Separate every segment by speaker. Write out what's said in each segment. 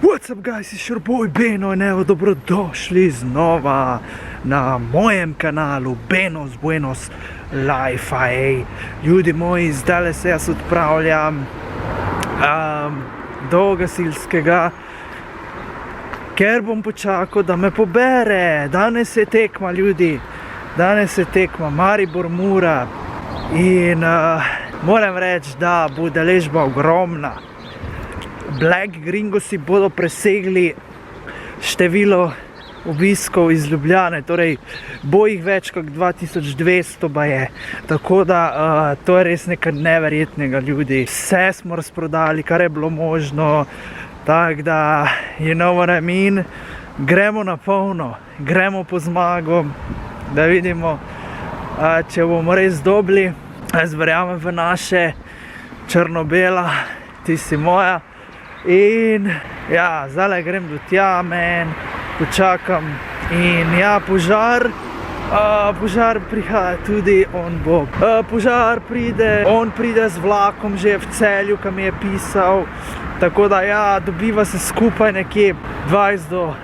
Speaker 1: What's up guys, it's your boy Beno in evo dobrodošli znova na mojem kanalu Benos Buenos Life. Ljudi moji, zdaj se jaz odpravljam do gasilskega, ker bom počakal, da me pobere. Danes je tekma, ljudi, danes je tekma Maribor-Mura in moram reči, da bo udeležba ogromna. Black Gringosi bodo presegli število obiskov iz Ljubljane, torej bo jih več kot 2200 baje. Tako da to je res nekaj neverjetnega, ljudi. Vse smo razprodali, kar je bilo možno, tako da, you know what I mean, gremo na polno, gremo po zmago, da vidimo, če bomo res dobili. Jaz verjamem v naše, črno-bela, ti si moja. In ja, zdaj grem do tja, počakam in ja, požar prihaja tudi, on bo. Požar pride, on pride z vlakom že v Celju, kam je pisal, tako da ja, dobiva se skupaj nekje 20 do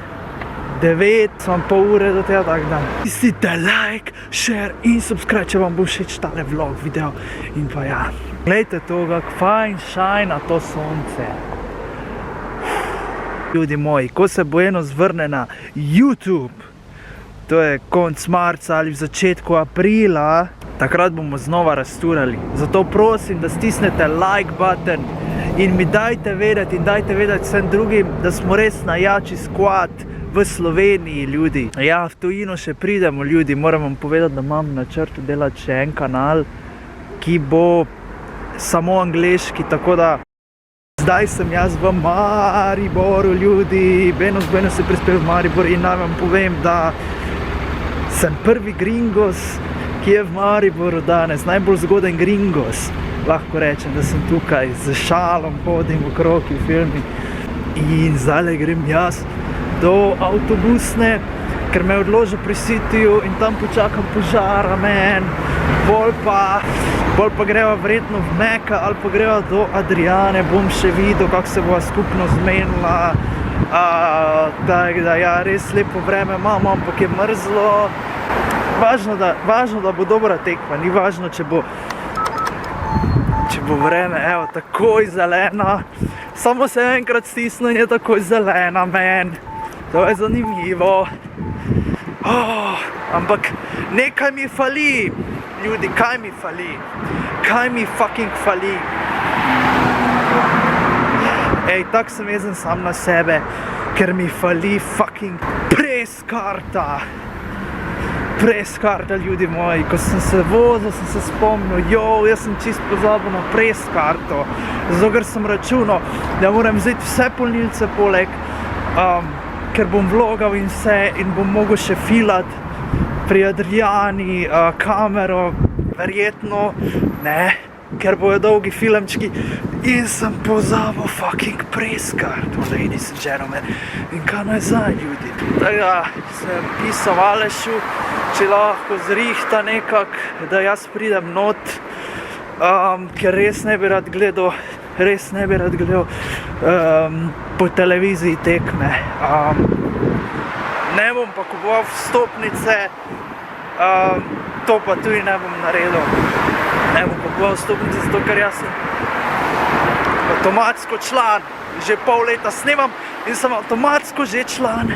Speaker 1: 9, samo pol ure do tega, tak dan. Stisnite like, share in subscribe, če vam bo všeč tale vlog, video in pa ja. Glejte to, kak fajn šajna to sonce. Ljudi moji, ko se Buenos vrne na YouTube, to je konc marca ali v začetku aprila, takrat bomo znova rasturali. Zato prosim, da stisnete like button in mi dajte vedeti vsem drugim, da smo res najjači squad v Sloveniji, ljudi. Ja, v tujino še pridemo, ljudi. Moram vam povedati, da imam na načrtu delati še en kanal, ki bo samo angleški, tako da zdaj sem jaz v Mariboru, ljudi. Benos se prispel v Maribor in naj vam povem, da sem prvi gringos, ki je v Mariboru danes. Najbolj zgoden gringos. Lahko rečem, da sem tukaj z šalom, hodim okrog v filmi. In zdaj grem jaz do avtobusne, ker me odložil pri Cityju in tam počakam požara, Bolj pa greva verjetno v Meka ali pa greva do Adriane, bom še videl, kako se bova skupno zmenila. Tako da ja, res lepo vreme imamo, ampak je mrzlo. Važno, da bo dobra tekma, ni važno, če bo vreme, evo, takoj zelena. Samo se enkrat stisno in je takoj zelena, To je zanimivo. Ampak nekaj mi fali. Ljudi, kaj mi fali? Kaj mi fucking fali? Tak sem jezen sam na sebe, ker mi fali fucking preskarta. Preskarta, ljudi moji. Ko sem se vozil, sem se spomnil, jaz sem čist pozabil na preskarto. Zato, ker sem računal, da moram vzeti vse polnilce poleg, ker bom vlogal in vse in bom mogel še filati pri Adriani, kamero, verjetno, ker bojo dolgi filmčki in sem pozabil fucking preskarto, ladies and gentlemen. In kaj nazaj, ljudi? Tako sem pisal Alešu, če lahko zrihta nekak, da jaz pridem not, ker res ne bi rad gledal po televiziji tekme. Ne bom pa kupoval vstopnice, to pa tudi ne bom naredil. Ne bom kupoval vstopnice, zato ker jaz sem avtomatsko član, že pol leta snemam in sem avtomatsko že član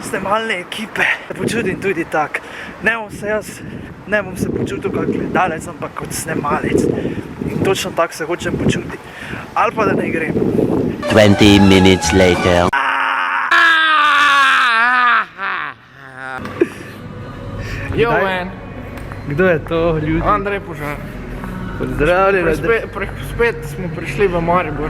Speaker 1: snemalne ekipe. Počutim tudi tak, ne bom se počutil kot gledalec, ampak kot snemalec. In točno tako se hočem počuti. Ali pa da ne grem.
Speaker 2: 20 minutes later.
Speaker 3: Yo, man.
Speaker 1: Kdo je to, ljudi?
Speaker 3: Andrej Požar.
Speaker 1: Pozdravljeni.
Speaker 3: Spet smo prišli v Maribor.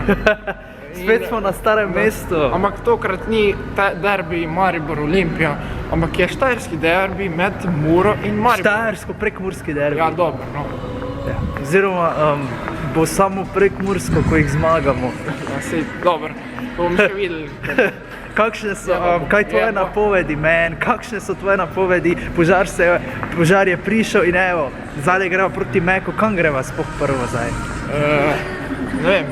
Speaker 1: Spet smo na starem mestu.
Speaker 3: Ampak tokrat ni derbi Maribor-Olimpija, ampak je štajerski derbi med Muro in Maribor.
Speaker 1: Štajersko-prekmurski derbi.
Speaker 3: Ja, dobro, no.
Speaker 1: Ja. Oziroma bo samo prekmursko, ko jih zmagamo.
Speaker 3: Ja, sej, dobro, bomo še videli.
Speaker 1: Kakšne so, kaj tvoje napovedi, kakšne so tvoje napovedi? Požar je prišel in evo, zdaj greva proti Meku, kam greva sploh prvo zdaj?
Speaker 3: Ne vem,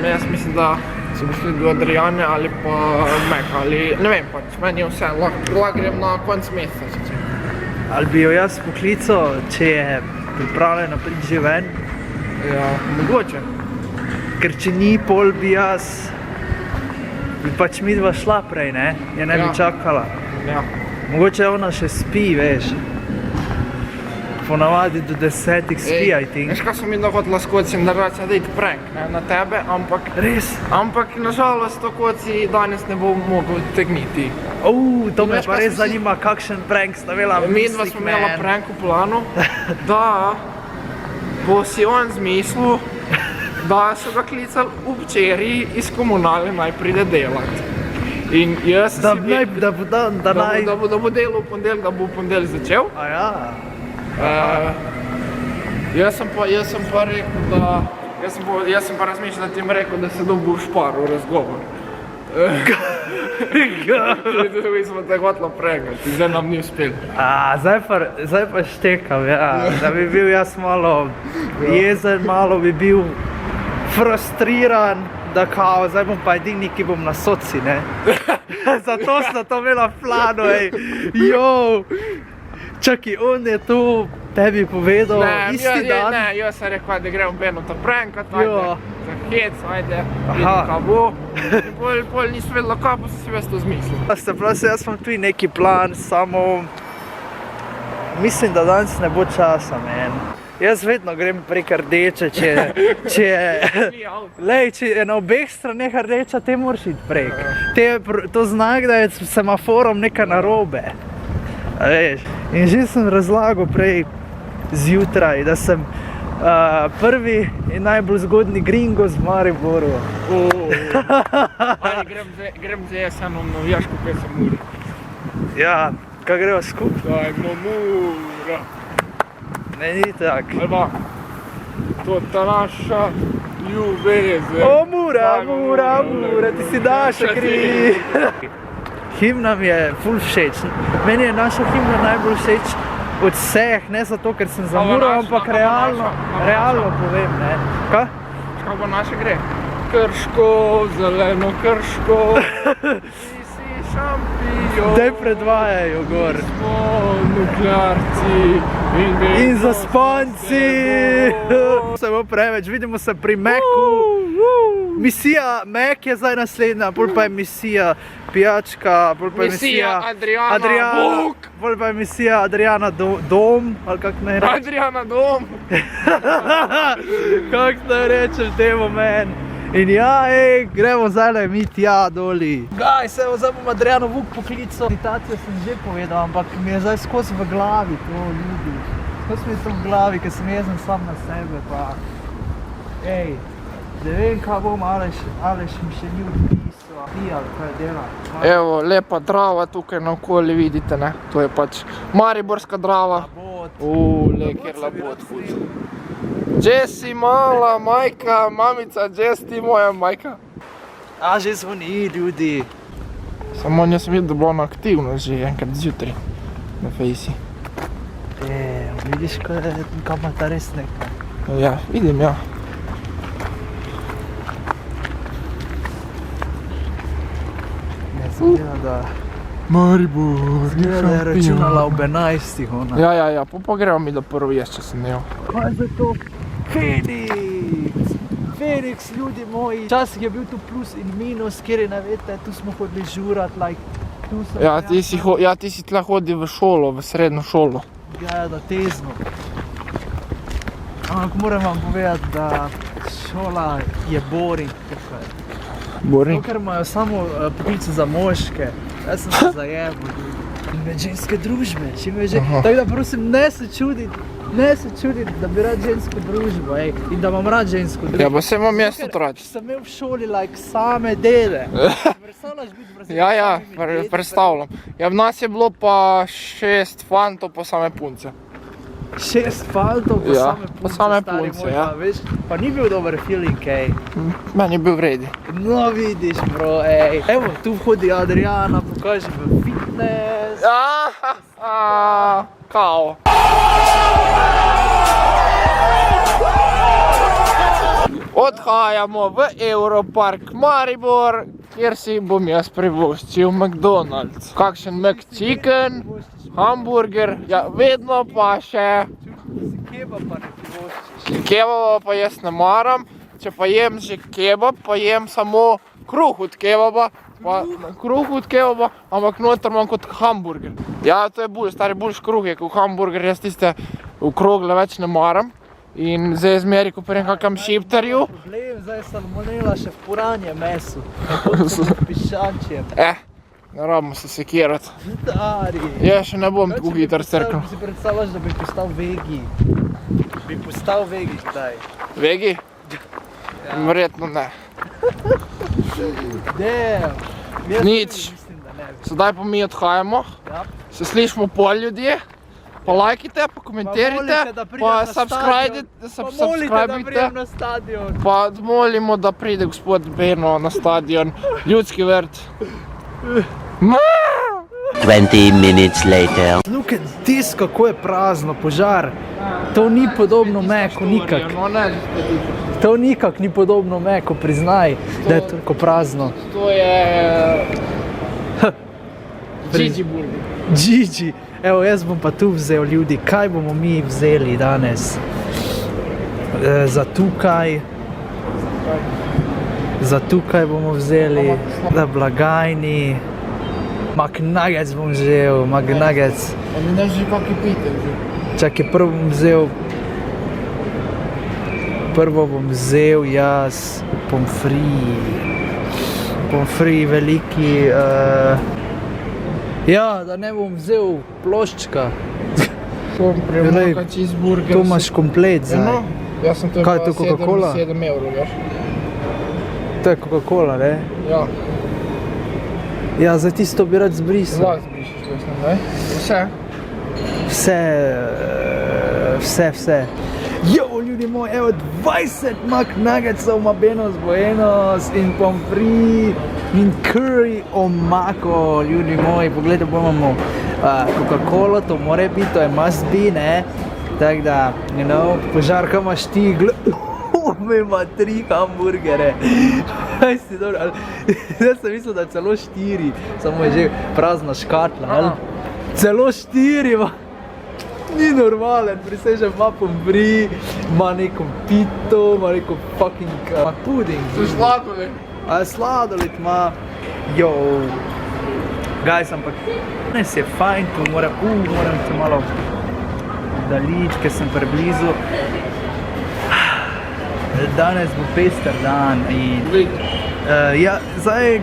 Speaker 3: jaz mislim, da Se bi šli do Adriane ali pa Mek ali ne vem pač, meni je vse, lahko grem na konc meseca.
Speaker 1: Ali bi jo jaz poklical, če je pripravljena priti že ven?
Speaker 3: Ja, mogoče.
Speaker 1: Ker če ni, pol bi pač midva šla prej, ne? Je ne bi
Speaker 3: Ja.
Speaker 1: čakala.
Speaker 3: Ja.
Speaker 1: Mogoče ona še spi, veš. Ponavadi do 10 spi, I think.
Speaker 3: Veš, kaj sem mi hotela s kocim narediti, da iti prank, ne, na tebe, ampak
Speaker 1: Res?
Speaker 3: nažalost to koci danes ne bo mogel tegniti.
Speaker 1: To me
Speaker 3: veš,
Speaker 1: pa
Speaker 3: kaj
Speaker 1: res
Speaker 3: smo si-
Speaker 1: zanima, kakšen prank sta imela v
Speaker 3: Midva
Speaker 1: mislih,
Speaker 3: smo imela
Speaker 1: man.
Speaker 3: prank v planu, da bo si on zmislil, da so ga klicali včeraj iz komunale naj pride delat. In jaz
Speaker 1: Da
Speaker 3: si
Speaker 1: naj, da bo dan, da naj...
Speaker 3: da bo delal v ponedeljek, da bo v ponedeljek začel.
Speaker 1: A ja.
Speaker 3: Jaz sem pa rekel, da jaz sem pa razmišljal, da ti jim rekel, da se dobil v šparu razgovor. Mi smo te hotela pregati, zdaj nam ni uspelo.
Speaker 1: Zdaj pa štekam, ja. Da bi bil jaz malo jezen, malo bi bil frustriran, da kao, zdaj bom pa edini, ki bom na soci, ne. Zato sta to imela v planu, ej. Čakaj, on je to tebi povedal isti dan.
Speaker 3: Ne, jaz sem rekel, da gremo Beno ta prankat,
Speaker 1: Jo.
Speaker 3: za hec, ajde,
Speaker 1: Aha.
Speaker 3: vidimo kaj bo. In pol nisem vedela kaj, pa sem si ves to zmislil.
Speaker 1: Se pravi, jaz imam tudi neki plan, samo mislim, da danes ne bo časa, men. Jaz vedno grem prek rdeče, če je na obeh straneh rdeča, te moraš iti prek. To znak, da je s semaforom nekaj narobe. A veš, in že sem razlagal prej zjutraj, da sem prvi in najbolj zgodni gringos v Mariboru.
Speaker 3: Ajde, grem zdaj jaz eno navijaško pesem Muri.
Speaker 1: Ja, kaj greva skupaj?
Speaker 3: Dajmo Mura.
Speaker 1: Ne, ni tak.
Speaker 3: Ali pa, to ta naša ljubezen.
Speaker 1: O, Mura, Mura, Mura, ti si naša kri. Himna mi je ful všeč. Meni je naša himna najbolj všeč od vseh, ne zato, ker sem za Muro, ampak realno povem, ne. Kaj?
Speaker 3: Kaj pa naše gre? Krško, zeleno Krško, ti si šampion.
Speaker 1: Daj predvajajo gor.
Speaker 3: Smo nuklearci
Speaker 1: In zaspanci. Se bo preveč, vidimo se pri Meku. Misija Mek je zdaj naslednja, pol pa je misija Pijačka, pol pa je
Speaker 3: Misija
Speaker 1: misija
Speaker 3: Adriana Vuk.
Speaker 1: pol pa je misija Adriana Dom, ali kak naj rečem.
Speaker 3: Adriana Dom.
Speaker 1: Kak naj rečem temu, men. In ja, gremo zdaj mi tja doli. Guys, evo, zdaj bom Adriano Vuk poklical. Meditacijo sem že povedal, ampak mi je zdaj skozi v glavi to, ljudi. Skozi mi je to v glavi, ker sem jezen sam na sebe, pa... Ne vem, kaj bom, Aleš mi še ni odpisal, ti ali kaj dela.
Speaker 3: Evo, lepa drava tukaj naokoli, vidite, ne? To je pač mariborska drava. Kjer labod fud. Jesi mala majka, mamica, Jess ti moja majka.
Speaker 1: Že zvoni, ljudi.
Speaker 3: Samo jaz sem videl, da bo ona aktivna že enkrat zjutraj na fejsi.
Speaker 1: Vidiš, kaj ima ta res nekaj.
Speaker 3: Ja, vidim, ja.
Speaker 1: Zgleda, da je računala ob 11. ona.
Speaker 3: Ja, pa gremo mi da prvo jaz, če sem jel.
Speaker 1: Kaj je zdaj to? Feniks! Feniks, ljudi moji! Včasih je bil tu plus in minus, kjer je navete, tu smo hodili žurat, tu sem...
Speaker 3: ti si tle hodil v šolo, v srednjo šolo.
Speaker 1: Ja, da tezno. Ampak moram vam povedati, da šola je boring tukaj.
Speaker 3: Boring?
Speaker 1: Ker imajo samo poklice za moške. Jaz sem se zajebil. In med ženske družbe. Tako da prosim, ne se čuditi, da bi rad žensko družbo, in da imam rad žensko družbo.
Speaker 3: Ja, pa se imam jaz tudi rad.
Speaker 1: Sem imel v šoli same dele. Predstavljaš biti v razredu?
Speaker 3: Ja, predstavljam. Ja, v nas je bilo pa 6 fantov pa same punce.
Speaker 1: 6 fantov pa same punce,
Speaker 3: ja.
Speaker 1: Pa ni bil dober feeling,
Speaker 3: Meni je bil vredi.
Speaker 1: No vidiš, bro, Evo, tu vhodi Adriana, pokaži v fitness.
Speaker 3: O, Odhajamo v Europark Maribor, kjer si bom jaz privoščil McDonald's. Kakšen McChicken, hamburger, ja, vedno pa še. Kebaba pa jaz ne maram, če pa jem že kebab, pa jem samo kruh od kebaba, ampak noter imam kot hamburger. Ja, to je boljš kruh je kot hamburger, jaz tiste okrogle več ne maram. In zdaj zmeri, ko prijem kakam šiptarju.
Speaker 1: Problem, zdaj salmonela še v puranje mesu. Piščančjem.
Speaker 3: Ne rabimo se sekirati.
Speaker 1: Dari.
Speaker 3: Jaz še ne bom tako hitro crknil.
Speaker 1: Si predstavljaš, da bi postal vegi? Bi postal vegi kdaj?
Speaker 3: Vegi? Verjetno ne. Nič. Sedaj pa mi odhajamo. Se slišimo pol ljudje. Pa lajkite, pa komentirajte, pa subscribe-ite, pa molimo, da pride gospod Beno na stadion, Ljudski vrt.
Speaker 2: 20 minutes later.
Speaker 1: Look at this, kako je prazno, požar. To ni podobno meku, nikak. To nikak ni podobno meku, priznaj, da je tako prazno.
Speaker 3: To je Gigi burger.
Speaker 1: Gigi. Evo, jaz bom pa tu vzel ljudi, kaj bomo mi vzeli danes? Za tukaj bomo vzeli, na blagajni. McNuggets bom vzel, McNuggets.
Speaker 3: Ne vem že kakvi pite že.
Speaker 1: Čakaj, prvo bom vzel jaz pomfri veliki. Ja, da ne bom vzel ploščka.
Speaker 3: Premaka cheeseburger.
Speaker 1: To imaš komplet zdaj.
Speaker 3: Jaz sem to
Speaker 1: Kaj je to, Coca-Cola?
Speaker 3: 7 evrov, veš.
Speaker 1: To je Coca-Cola, ne?
Speaker 3: Ja.
Speaker 1: Ja, zdaj tisto bi rad zbrisal.
Speaker 3: Lahko zbrišeš, veš, ne?
Speaker 1: Vse. Jo, ljudi moji, evo 20 McNuggetsov ima Buenos in pomfri in curry omako, ljudi moji, pogledaj, imamo Coca-Cola, to more biti, to je must be, ne? Tako da, you know, požarka imaš ti, ima 3 hamburgere. Zdaj si dobro, zdaj sem mislil, da je celo 4, samo je že prazna škatla, ali? Celo 4 ima. Ni normalen, prisežem ima pomfri, ima neko pito, ima neko fucking puding.
Speaker 3: To je sladoled.
Speaker 1: A sladoled ima, jo. Guys, ampak danes je fajn, tu moram se malo dalič, ker sem preblizu. Danes bo pester dan in ja, zdaj,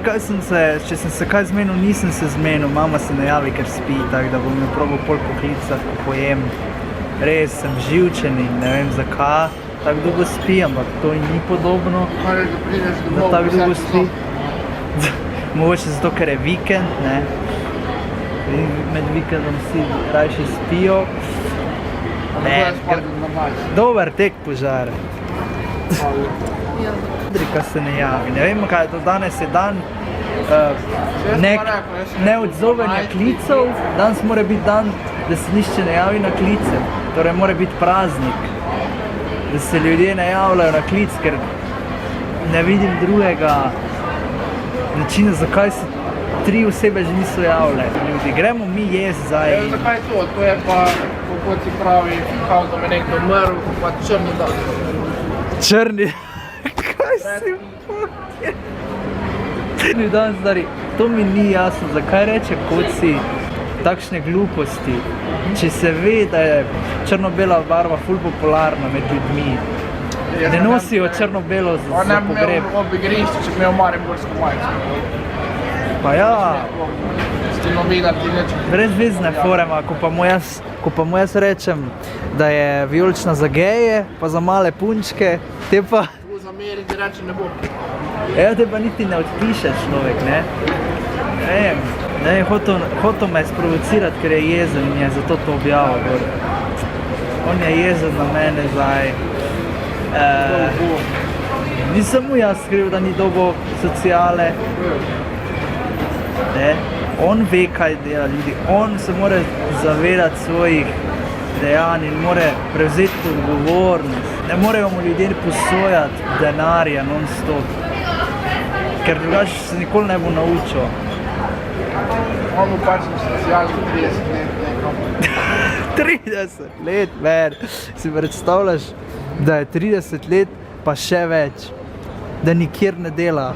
Speaker 1: če sem se kaj zmenil, nisem se zmenil, mama se ne javi, ker spi, tako da bom jo probal pol poklicati, ko pojem. Res sem živčen in ne vem zakaj, tako dolgo spi, ampak to ni podobno, da tako dolgo spi. Mogoče zato, ker je vikend, ne. Med vikendom vsi rajši spijo. Dober tek požar. Drika se ne javi, ne vem kaj je to, danes je dan neodzovanja klicev, danes mora biti dan, da se nišče ne javi na klice, torej mora biti praznik, da se ljudje ne javljajo na klic, ker ne vidim drugega načina, zakaj se 3 osebe že niso javile. Ljudi, gremo mi jesti zdaj.
Speaker 3: Ja, zakaj to? To je pa, kako ti pravi, kao da me nekdo umrl, pa črni dan.
Speaker 1: Črni? Kaj si pokje? Črni dan, stari, to mi ni jasno, zakaj reče Koci takšne gluposti, če se ve, da je črno-bela barva ful popularna med ljudmi. Ne nosijo črno-belo za pogreb.
Speaker 3: On ne bi imel ob igrišču, če bi imel mariborsko majico.
Speaker 1: Pa ja.
Speaker 3: S tem novinarji neče.
Speaker 1: Brez vezne forema, ko pa mu jaz rečem, da je vijolična za geje, pa za male punčke, te pa...
Speaker 3: Tu za meri ti reče ne bom.
Speaker 1: Evo te pa niti ne odpiše človek, ne? Ne vem, hotel me sprovocirati, ker je jezen in je zato to objavil. On je jezen na mene zdaj. Nisem mu jaz skriv, da ni dobo sociale. On ve, kaj dela ljudi, on se mora zavedati svojih dejanj in mora prevzeti odgovornost. ne morejo mu ljudje posojati denarja non-stop. Ker drugače se nikoli ne bo naučil.
Speaker 3: On bo pač na socialni 30 let nekom.
Speaker 1: 30 let, man. Si predstavljaš, da je 30 let pa še več. Da nikjer ne dela.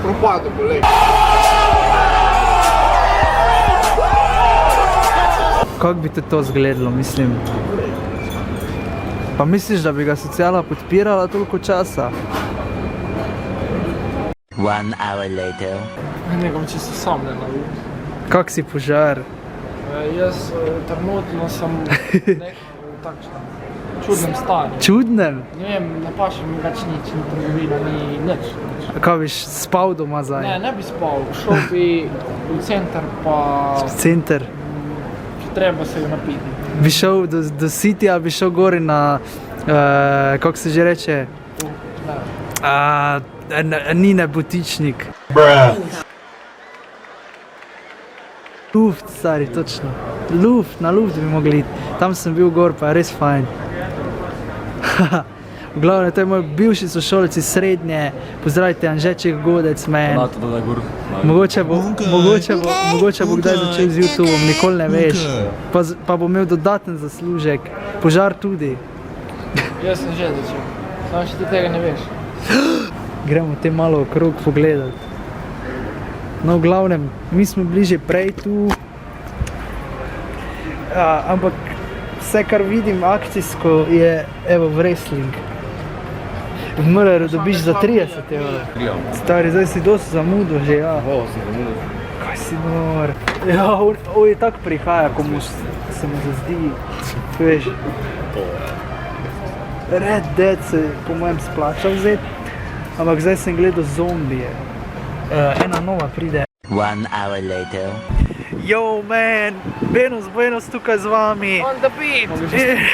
Speaker 3: Propado bo, lej.
Speaker 1: Kako bi te to zgledalo, mislim? Pa misliš, da bi ga sociala podpirala toliko časa?
Speaker 2: 1 hour later.
Speaker 3: Nekom čisto sam ne navim.
Speaker 1: Kak si požar?
Speaker 3: Jaz trenutno sem v takšnem čudnem stanju.
Speaker 1: Čudnem?
Speaker 3: Ne vem, ne paše mi več nič, ni trgovina, ni nič.
Speaker 1: Kaj biš spal doma zdaj?
Speaker 3: Ne bi spal, šel bi v center pa
Speaker 1: Center.
Speaker 3: treba se jo napiti.
Speaker 1: Bi šel do Citya, bi šel gori na, kako se že reče? Nine Butičnik. Luft, stari, točno. Na Luft bi mogli iti. Tam sem bil gor, pa je res fajn. V glavnem, to je moj bivši sošolec iz srednje. Pozdravite, Anžeček Godec, man. Mogoče bo kdaj začel z YouTubeom, nikoli ne veš. Pa bo imel dodaten zaslužek. Požar tudi.
Speaker 3: Jaz sem že začel, samo še ti tega ne veš.
Speaker 1: Gremo te malo okrog pogledati. No, v glavnem, mi smo bili že prej tu, ampak vse, kar vidim akcijsko, je evo wrestling. V Mülleru dobiš za 30 €. Stari, zdaj si dosti zamudil že, ja. Kaj si nor. Ja, on je tak prihaja, ko se mu zazdi, veš. Red Dead se po mojem splača vzeti, ampak zdaj sem gledal zombije. Ena nova pride.
Speaker 2: 1 hour later.
Speaker 1: Yo man, Buenos tukaj z vami.
Speaker 3: On the beat!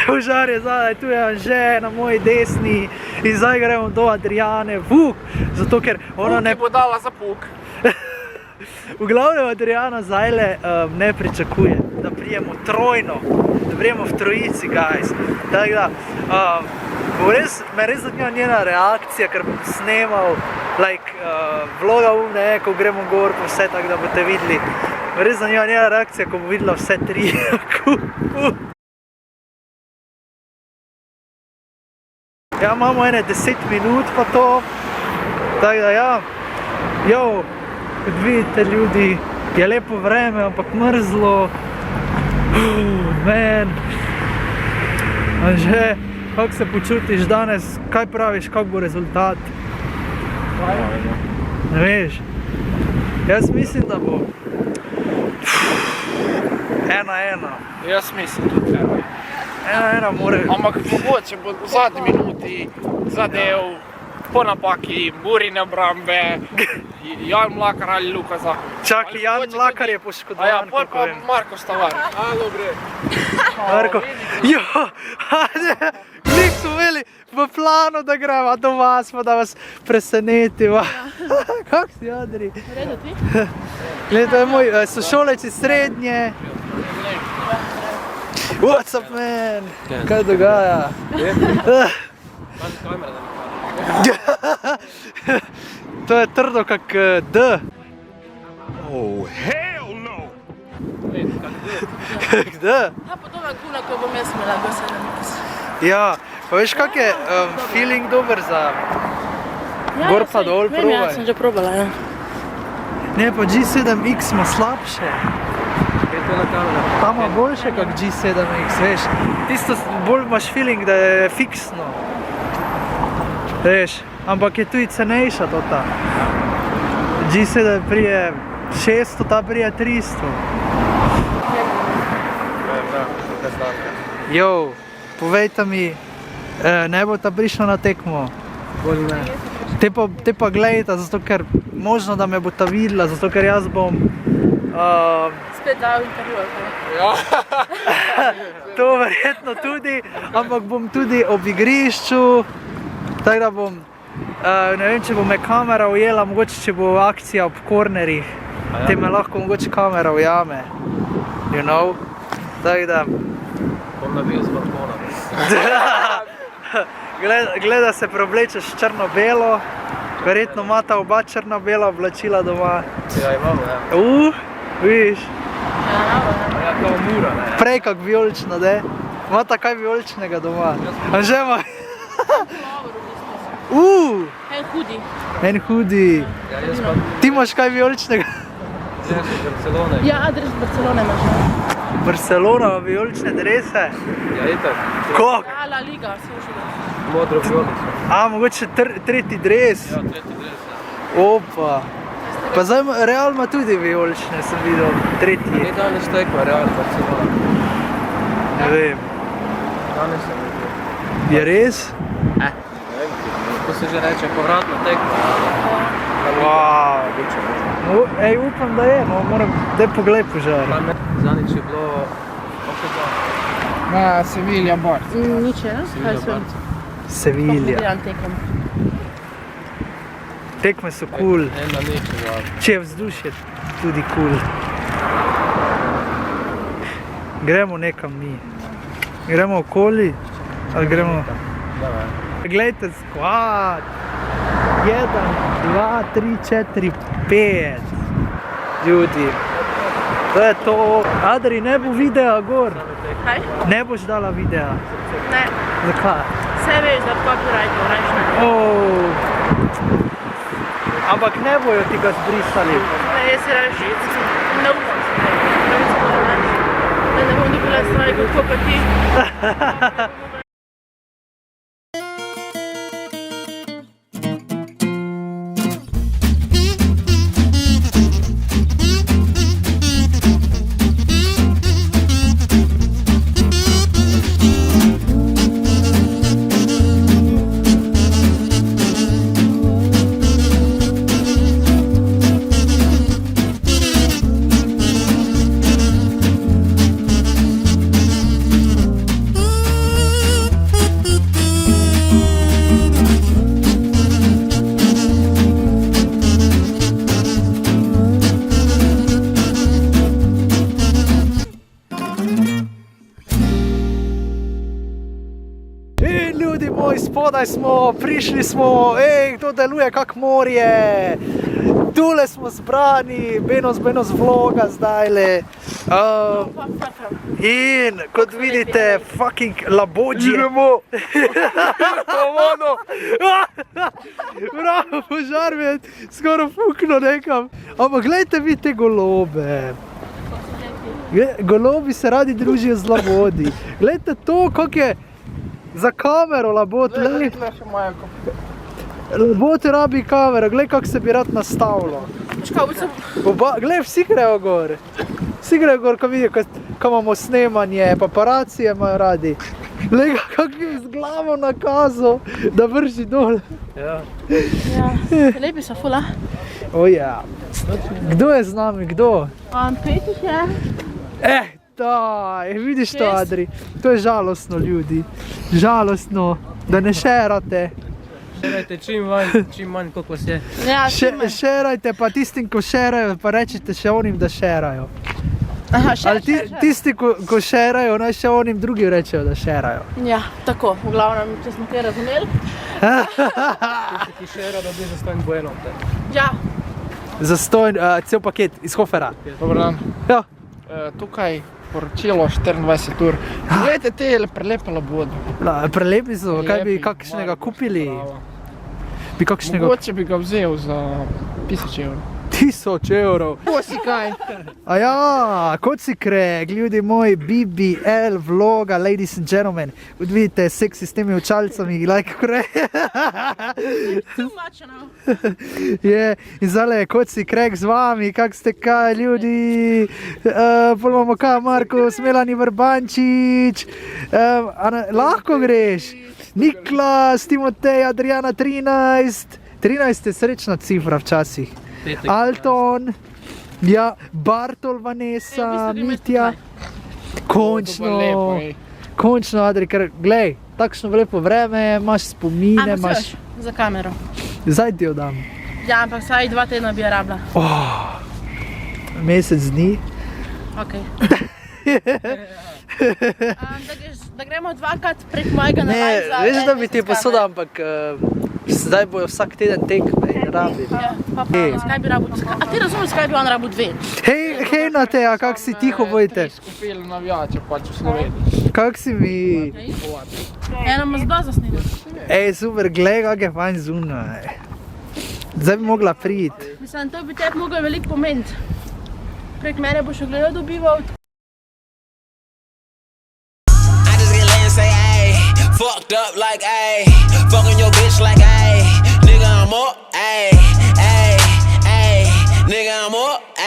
Speaker 1: Požar je zadaj, tu je Anže na moji desni in zdaj gremo do Adriane, zato ker ona ne...
Speaker 3: Ti bo dala za puk.
Speaker 1: V glavnem Adriana zdajle ne pričakuje, da prijemo trojno, da prijemo v trojici, guys. Tako da, me res zanima njena reakcija, ker bom snemal vloga ne, ko gremo gor, pa vse tako, da boste videli. Me res zanima njena reakcija, ko bo videla vse tri. Ja, imamo ene 10 minut pa to, tako da ja, kot vidite ljudi, je lepo vreme, ampak mrzlo. Man. Anže, kako se počutiš danes, kaj praviš, kak bo rezultat? Ne veš? Jaz mislim, da bo 1-1.
Speaker 3: Jaz mislim tudi
Speaker 1: 1-1 more...
Speaker 3: Ampak mogoče bo v zadnji minuti zadev po napaki Burine obrambe, Jan Mlakar ali Lukaza.
Speaker 1: Čakaj, Jan Mlakar je poškodovan.
Speaker 3: Ja, pol pa Marko Stavar. Alo, bre.
Speaker 1: Marko, jo, ajde, klik smo imeli v planu, da greva do vas, pa da vas presenetiva. Kak si, Adri?
Speaker 4: V redu ti?
Speaker 1: Glede, to je moj sošolec iz srednje. What's up, man? Kaj dogaja? To je trdo kak D.
Speaker 5: Oh, hell no!
Speaker 1: Kak D?
Speaker 4: Pa to me kuna, ko bom jaz imela go 7X.
Speaker 1: Ja, pa veš kak je feeling dober za gor pa dol
Speaker 4: Vem, ja,
Speaker 1: provaj?
Speaker 4: sem že probala, ja.
Speaker 1: Ne, pa G7X ima slabše. Tam ima boljše kak G7X, veš. Tisto bolj imaš feeling, da je fiksno. Veš, ampak je tudi cenejša tota. G7 prije 600, ta prije 300. Jo, povejte mi, ne bo ta prišla na tekmo? Te pa gledajte, zato ker možno, da me bo ta videla, zato ker jaz bom...
Speaker 4: Spet dal intervju, ali kaj?
Speaker 1: To verjetno tudi, ampak bom tudi ob igrišču, tako da bom, ne vem, če bo me kamera ujela, mogoče če bo akcija ob kornerih, te me lahko mogoče kamera ujame, you know, tako da...
Speaker 3: Bom nabil z balkona.
Speaker 1: Gleda se preoblečeš črno-belo, verjetno imata oba črno-bela oblačila doma.
Speaker 3: Ja, imamo, ja.
Speaker 1: Vidiš,
Speaker 3: Ja, kao mura, ne.
Speaker 1: prej kak vijolično, ne? Imata kaj vijoličnega doma. Anže ima...
Speaker 4: En hudi.
Speaker 1: En hudi.
Speaker 3: Ja, jaz pa
Speaker 1: Ti imaš kaj vijoličnega?
Speaker 3: jaz iz Barcelone.
Speaker 4: Ja, adres Barcelone imaš.
Speaker 1: Barcelona, vijolične drese.
Speaker 3: Ja, itak.
Speaker 1: Kak?
Speaker 4: Ja, La Liga, se uživam.
Speaker 3: Modro vijolico.
Speaker 1: A, mogoče tretji dres.
Speaker 3: Ja, tretji dres, ja.
Speaker 1: Opa. Pa zdaj Real ima tudi vijolične, sem videl. Tretji.
Speaker 3: Ni danes tekma, Real Barcelona.
Speaker 1: Ne vem.
Speaker 3: Danes sem videl.
Speaker 1: Je res?
Speaker 3: To se že reče povratna tekma.
Speaker 1: Wow. Ej, upam, da je, no, moram, daj pogled požar.
Speaker 3: Zanič je bilo...
Speaker 1: Na Sevilla bar.
Speaker 4: Nič, ne? Kaj so?
Speaker 1: Sevilla.
Speaker 4: Gledam tekem.
Speaker 1: Tekme so cool.
Speaker 3: Ena ničega.
Speaker 1: Če je vzdušje tudi cool. Gremo nekam mi. Gremo okoli, ali gremo... Glejte, skvad. 1, 2, 3, 4, 5. Ljudi. To je to. Adri, ne bo videa gor.
Speaker 4: Kaj?
Speaker 1: Ne boš dala videa.
Speaker 4: Ne.
Speaker 1: Zakaj?
Speaker 4: Vse veš, da copyright rečne.
Speaker 1: Ampak ne bojo ti ga zbrisali.
Speaker 4: Ne, jaz si reči, ne upam se ne. Da ne bom dobila stvari, kako pa ti.
Speaker 1: In ljudi moji, spodaj smo, prišli smo, to deluje kak morje. Tule smo zbrani, Benos vloga zdajle. In kot vidite, fucking labodžje. Idemo! Vodo! Bravo, požar mi je skoraj fukno nekam. Ampak gledajte vi te golobe. Golobi se radi družijo z labodi. Gledajte to, kako je za kamero labod. Labod rabi kamero, gledaj kako se bi rad nastavilo. Glej, vsi grejo gor. Vsi grejo gor, ko vidijo, ko imamo snemanje, paparacije imajo radi. Glej, kako je z glavo nakazal, da vrži dol.
Speaker 3: Ja.
Speaker 4: Ja, lepi so ful, a?
Speaker 1: O ja. Kdo je z nami, kdo?
Speaker 4: Petiš je.
Speaker 1: Daj, vidiš to, Adri? To je žalostno, ljudi. Žalostno, da ne šerate.
Speaker 3: Šerajte čim manj, koliko vas je.
Speaker 4: Ja,
Speaker 1: Šerajte pa tistim, ko šerajo, pa rečite še onim, da šerajo.
Speaker 4: Aha,
Speaker 1: Ali tisti, ko šerajo, naj še onim drugim rečejo, da šerajo.
Speaker 4: Ja, tako, v glavnem, če smo kaj razumeli.
Speaker 3: Ki šera, da bi zastojn Buenom.
Speaker 4: Ja.
Speaker 1: Zastojn, cel paket iz Hofera.
Speaker 3: Dobar dan.
Speaker 1: Ja.
Speaker 3: Tukaj poročilo 24 ur. Gledajte te prelepe labode.
Speaker 1: Prelepi so, kaj bi kakšnega kupili? Bi kakšnega...
Speaker 3: Mogoče bi ga vzel za 1000 evrov.
Speaker 1: 1000 evrov.
Speaker 3: Kosi kaj?
Speaker 1: A ja, kot si kreg, ljudi moji, BBL vloga, ladies and gentlemen. Vidite, seksi s temi očalicami, like kreg.
Speaker 4: Too much now.
Speaker 1: In zdaj, kot si kreg z vami, kak ste kaj, ljudi. Pol imamo kaj, Markus, Melani Vrbančič. Lahko greš. Niklas, Timotej, Adriana 13. 13 je srečna cifra včasih. Alton, ja, Bartol, Vanessa, Mitja. Končno, Adri, ker glej, takšno lepo vreme, imaš spomine, imaš...
Speaker 4: Za kamero.
Speaker 1: Zdaj ti jo dam.
Speaker 4: Ja, ampak vsaj 2 tedna bi jo rabila.
Speaker 1: Mesec dni.
Speaker 4: Ok. Da gremo dvakrat prek mojega
Speaker 1: Ne,
Speaker 4: navajza.
Speaker 1: veš, da bi ti posodil, ampak zdaj bojo vsak teden tekme in rabi.
Speaker 4: Ja, pa zakaj bi rabil? A ti razumeš, zakaj bi on rabil dve?
Speaker 1: Hej na te, a kak si tiho bojte?
Speaker 3: Skupili navijače pač v Sloveniji.
Speaker 1: Kak si mi...
Speaker 4: Eno ima zdo zasnimati.
Speaker 1: Ej, super, glej, kak je fajn zunaj. Zdaj bi mogla priti.
Speaker 4: Mislim, to bi tebi mogel veliko pomeniti. Prek mene boš ogledal dobival.
Speaker 6: I just get laid and say, ayy, fucked up like, ayy, fucking your bitch like, ayy, nigga, I'm up, ayy, ayy, ayy, nigga, I'm up.